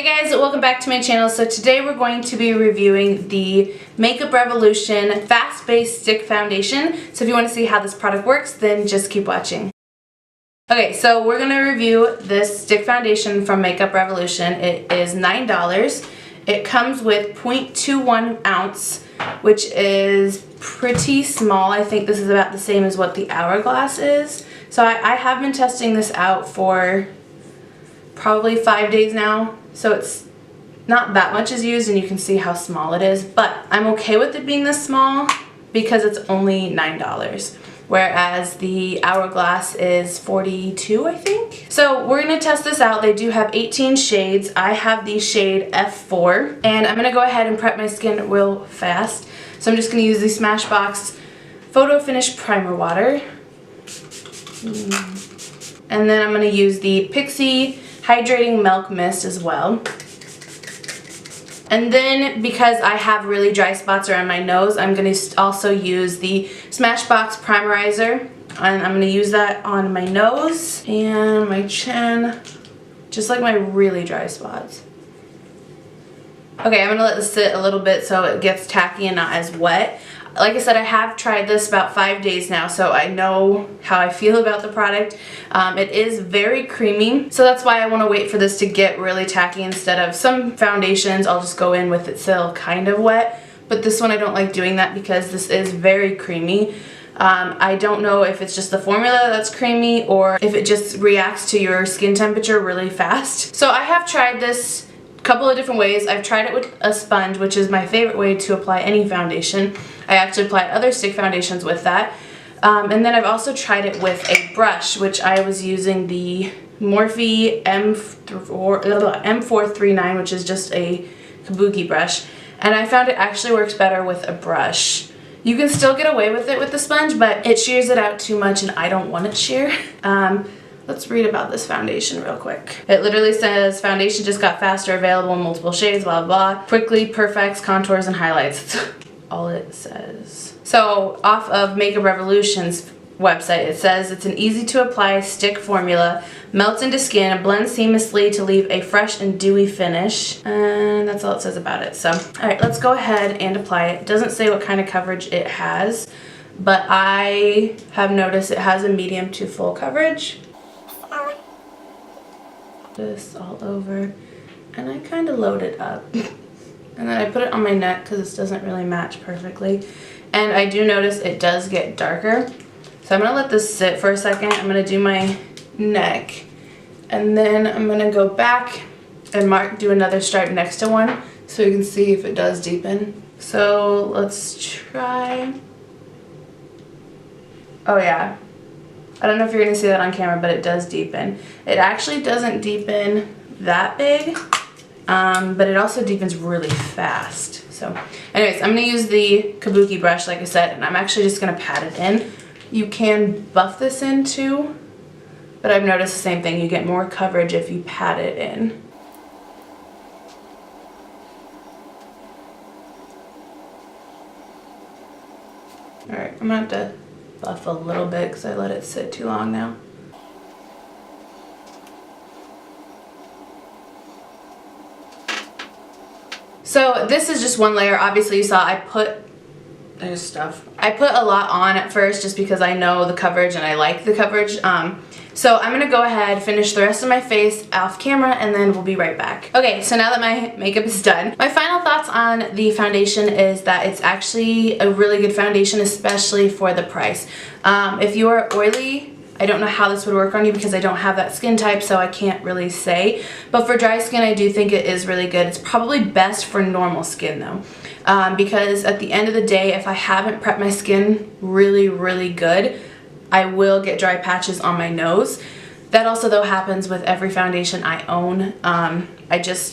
Hey guys, welcome back to my channel. So today we're going to be reviewing the Makeup Revolution Fast Base Stick Foundation. So if you want to see how this product works, then just keep watching. Okay, so we're going to review this stick foundation from Makeup Revolution. It is $9. It comes with 0.21 ounce, which is pretty small. I think this is about the same as what the Hourglass is. So I have been testing this out for probably 5 days now. So it's not that much is used and you can see how small it is, but I'm okay with it being this small because it's only $9, whereas the Hourglass is $42, I think. So we're gonna test this out. They do have 18 shades. I have the shade F4, and I'm gonna go ahead and prep my skin real fast. So I'm just gonna use the Smashbox Photo Finish Primer Water. And then I'm gonna use the Pixi Hydrating Milk Mist as well. And then because I have really dry spots around my nose, I'm going to also use the Smashbox Primerizer. And I'm going to use that on my nose and my chin, just like my really dry spots. Okay, I'm going to let this sit a little bit so it gets tacky and not as wet. Like I said, I have tried this about 5 days now, so I know how I feel about the product. It is very creamy, so that's why I want to wait for this to get really tacky instead of some foundations. I'll just go in with it still kind of wet, but this one I don't like doing that because this is very creamy. I don't know if it's just the formula that's creamy or if it just reacts to your skin temperature really fast. So I have tried this a couple of different ways. I've tried it with a sponge, which is my favorite way to apply any foundation. I actually applied other stick foundations with that. And then I've also tried it with a brush, which I was using the Morphe M439, which is just a kabuki brush. And I found it actually works better with a brush. You can still get away with it with the sponge, but it shears it out too much and I don't want it sheer. Let's read about this foundation real quick. It literally says, foundation just got faster, available in multiple shades, blah, blah. Quickly perfects contours and highlights. All it says. So off of Makeup Revolution's website, it says it's an easy to apply stick formula, melts into skin and blends seamlessly to leave a fresh and dewy finish. And that's all it says about it. So, all right, let's go ahead and apply it. It doesn't say what kind of coverage it has, but I have noticed it has a medium to full coverage. This all over, and I kind of load it up. And then I put it on my neck because this doesn't really match perfectly. And I do notice it does get darker. So I'm going to let this sit for a second. I'm going to do my neck. And then I'm going to go back and do another stripe next to one so you can see if it does deepen. So let's try. Oh yeah. I don't know if you're going to see that on camera, but it does deepen. It actually doesn't deepen that big. But it also deepens really fast. So anyways, I'm going to use the kabuki brush like I said, and I'm actually just going to pat it in. You can buff this in too, but I've noticed the same thing. You get more coverage if you pat it in. Alright, I'm going to have to buff a little bit because I let it sit too long now. So this is just one layer. Obviously you saw I put a lot on at first just because I know the coverage and I like the coverage. So I'm going to go ahead, finish the rest of my face off camera, and then we'll be right back. Okay, so now that my makeup is done, my final thoughts on the foundation is that it's actually a really good foundation, especially for the price. If you are oily, I don't know how this would work on you because I don't have that skin type, so I can't really say. But for dry skin, I do think it is really good. It's probably best for normal skin though. Because at the end of the day, if I haven't prepped my skin really, really good, I will get dry patches on my nose. That also though happens with every foundation I own.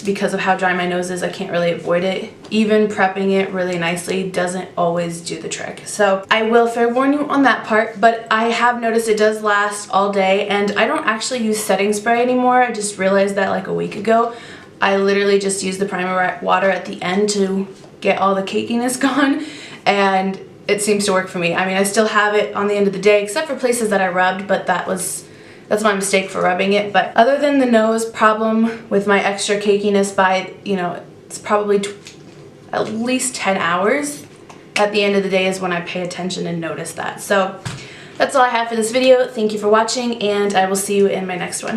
Because of how dry my nose is, I can't really avoid it. Even prepping it really nicely doesn't always do the trick. So I will fair warn you on that part, but I have noticed it does last all day, and I don't actually use setting spray anymore. I just realized that like a week ago. I literally just use the primer water at the end to get all the cakiness gone, and it seems to work for me. I mean, I still have it on the end of the day, except for places that I rubbed, but that was that's my mistake for rubbing it. But other than the nose problem with my extra cakiness by, you know, it's probably at least 10 hours. At the end of the day is when I pay attention and notice that. So that's all I have for this video. Thank you for watching, and I will see you in my next one.